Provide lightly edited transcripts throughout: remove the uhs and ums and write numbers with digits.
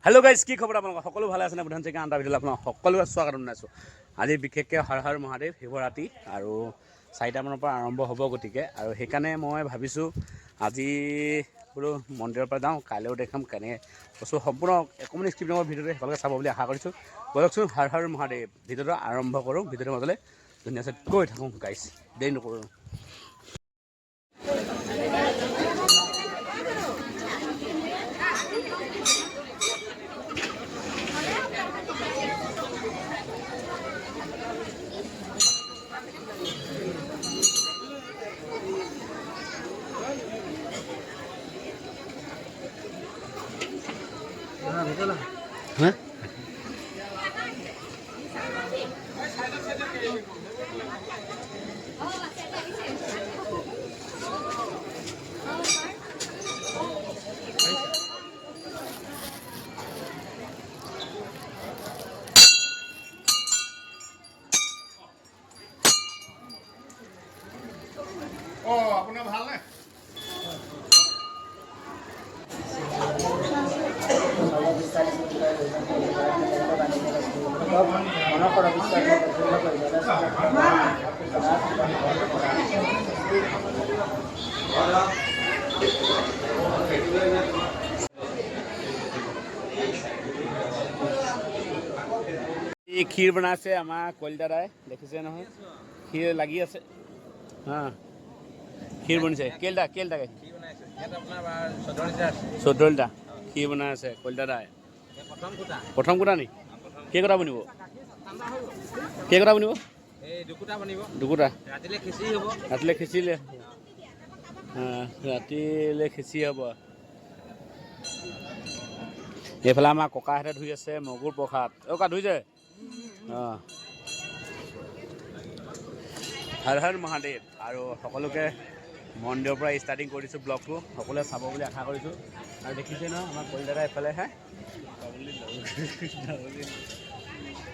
hello guys की खबर आपलोक सकलो भाले आछे बुधान চেকা আন্ডা ভিডিঅ আপোনাক সকলোৱে স্বাগত জনাইছো আজি বিশেষকৈ হৰ হৰ মহাদেৱ শিৱৰাত্ৰি আৰু 4টা মানৰ পৰা আৰম্ভ হ'ব গতিকে আৰু হেকানে মই ভাবিছো আজি পুৰো মন্দিৰৰ পৰা যাওঁ কাইলেও দেখাম কেনে বস্তু সম্পূৰ্ণ একমনি স্ক্ৰিপ্ট নম্বৰ ভিডিঅ'টো সকলোৱে চাব বুলি আশা কৰিছো বলকচোন হৰ হৰ মহাদেৱ ভিডিঅ'টো আৰম্ভ কৰোঁ ভিডিঅ'টোৰ মাজলে ধুনীয়াছে গৈ থাকোঁ গাইস দেৰি নকৰোঁ हाँ আপোনাৰ ভাল নে खीर बनाइছে আমাৰ কলিদাদাই দেখিছে নহয় খীৰ লাগি আছে हाँ खीर बनिছে কেলটা খীৰ বনাইছে এটা আপোনাৰ 14 লিটাৰ খীৰ বনাই আছে কলিদাদাই প্ৰথম কোটা নি কি কোটা বনিব কি কোটা বনিব এই দুকুটা বনিব দুকুটা ৰাতিলে খিচিলে ৰাতিলে খিচি হ'ব এইফালে আমাৰ ককাহঁতে ধুই আছে মগুৰ প্ৰসাদ কা ধুইছে হৰ হৰ মহাদেৱ আৰু সকলোকে মন্দিৰৰ পৰা ষ্টাৰ্টিং কৰিছোঁ ব্লগটো সকলোৱে চাব বুলি আশা কৰিছোঁ আৰু দেখিছে ন আমাৰ কলিদাদা এফালে হে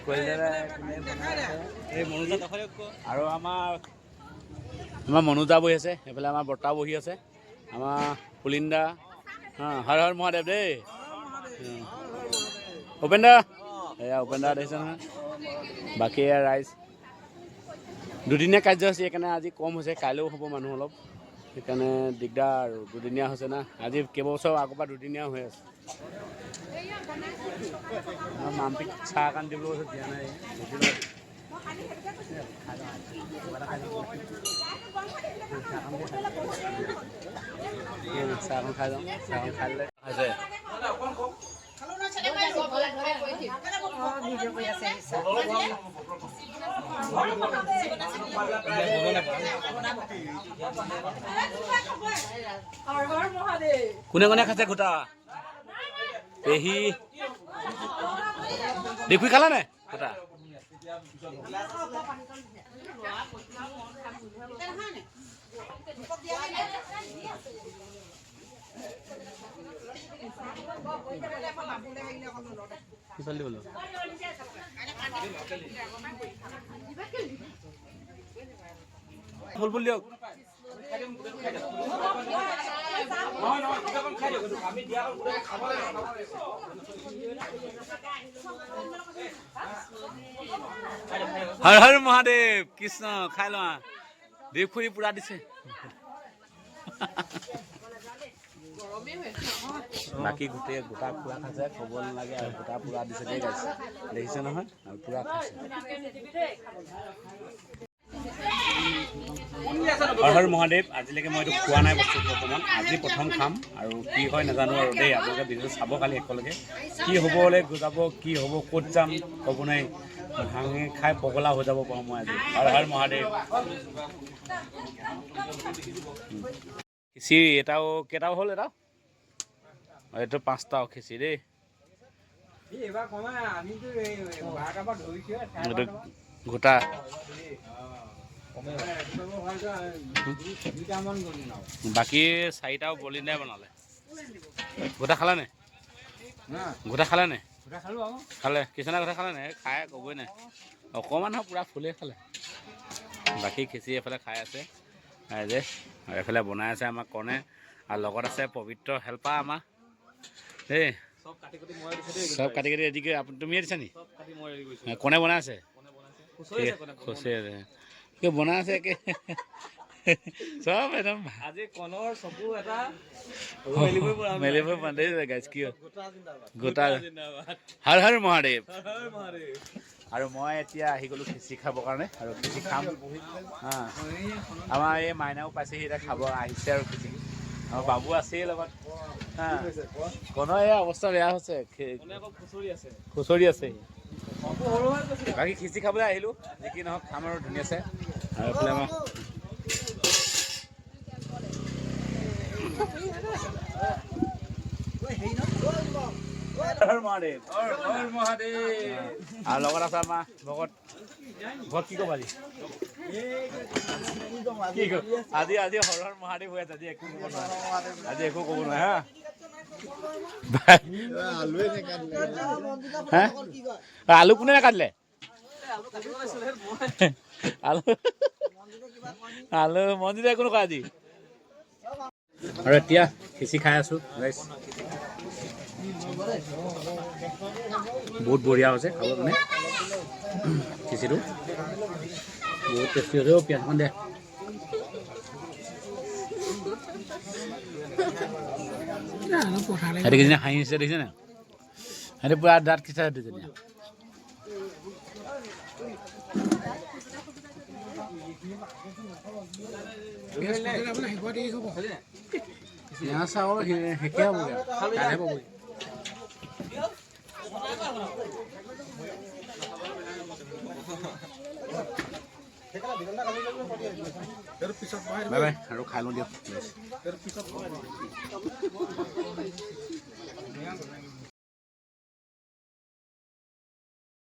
কলিদাদা আৰু আমাৰ মনোজা বহি আছে এইফালে আমাৰ বৰ্তা বহি আছে আমাৰ পুলিন্দা হৰ হৰ মহাদেৱ দেই উপেন্দা এয়া উপেন্দা দেখিছে নহয় বাকী ৰাইজ দুদিনীয়া কাৰ্যসূচী সেইকাৰণে আজি কম হৈছে কাইলৈও হ'ব মানুহ অলপ সেইকাৰণে দিগদাৰ আৰু দুদিনীয়া হৈছে না আজি কেইবছৰ আগৰ পৰা দুদিনীয়া হৈ আছে মাম্পিক চাহ কান দিব দিয়া নাই চাহকণ খাই যাওঁ চাহকণ খাই দিলে খাইছে কোনে কোনে খাইছে গোটা পেহী দেখুই খালা নে গোটা ফুল ফুল দিয়ক হৰ হৰ মহাদেৱ কৃষ্ণ খাই লোৱা দেখুই পুৰা দিছে বাকী গোটেই গোটা পুৰা খাইছে ক'ব নালাগে আৰু গোটা পুৰা দিছে দেই গাইছে দেখিছে নহয় আৰু পুৰা খাইছে হৰ হৰ মহাদেৱ আজিলৈকে মই এইটো খোৱা নাই বস্তু বৰ্তমান আজি প্ৰথম খাম আৰু কি হয় নাজানো আৰু দেই আপোনালোকে ভিডিঅ'টো চাব কালি একেলগে কি হ'বলৈ যাব কি হ'ব ক'ত যাম ক'ব নাই ভাঙি খাই পগলা হৈ যাব পাৰোঁ মই আজি হৰ হৰ মহাদেৱ খিচিৰি এটাও কেইটাও হ'ল এটা এইটো 5টাও খিচিৰি দেই গোটা বাকী 4টাও বলিন্দাই বনালে গোটা খালা নে গোটা খালে নে খালে কিছুমানে গোটা খালে নে খাই ক'বই নাই অকণমান পুৰা ফুলেই খালে বাকী খিচিৰি এফালে খাই আছে যে আৰু এফালে বনাই আছে আমাৰ কণে আৰু লগত আছে পবিত্ৰ হেল্পাৰ আমাৰ দেই সব কাটি কাটি ৰেডি কৰি তুমিয়ে দিছা নি কোনে বনাই আছে খুচৰি আছে কি বনাই আছে একে সব একদম আজি কণৰ চকু এটা মেলিব বান্ধি গাইছ কি গোটা হৰ হৰ মহাদেৱ আৰু মই এতিয়া আহি গ'লোঁ খিচিৰি খাবৰ কাৰণে আৰু খিচিৰি খাম আমাৰ এই মাইনাও পাইছেহি এতিয়া খাব আহিছে আৰু খিচিৰি আমাৰ বাবু আছেই লগত কণৰ এই অৱস্থা বেয়া হৈছে খুচৰি আছে বাকী খিচিৰি খাবলৈ আহিলোঁ যি কি নহওক খাম আৰু ধুনীয়াছে আৰু এইফালে আমাৰ আৰু লগত আছে আমাৰ ভকত ভকত কি ক'ব আজি আজি আজি হৰ হৰ মহাদেৱ হৈ আছে আজি একো ক'ব নোৱাৰে আজি একো ক'ব নোৱাৰে হা আলু কোনে নাকাটিলে আলু আলু মন্দিৰ একো নকয় আজি আৰু এতিয়া খিচিৰি খাই আছোঁ বহুত বঢ়িয়া হৈছে খাবৰ কাৰণে খিচিৰিটো বহুত টেষ্টি হৈছে পিঁয়াজখন দে সিহঁতে কেইজনী হাঁহি আছে দেখিছে নাই সিহঁতে পূৰা দাঁত খিচাই দুজনী চাউল শেষে হ'বগৈ কাইলৈ পাবগৈ বাই বাই আৰু খাই লওঁ দিয়ক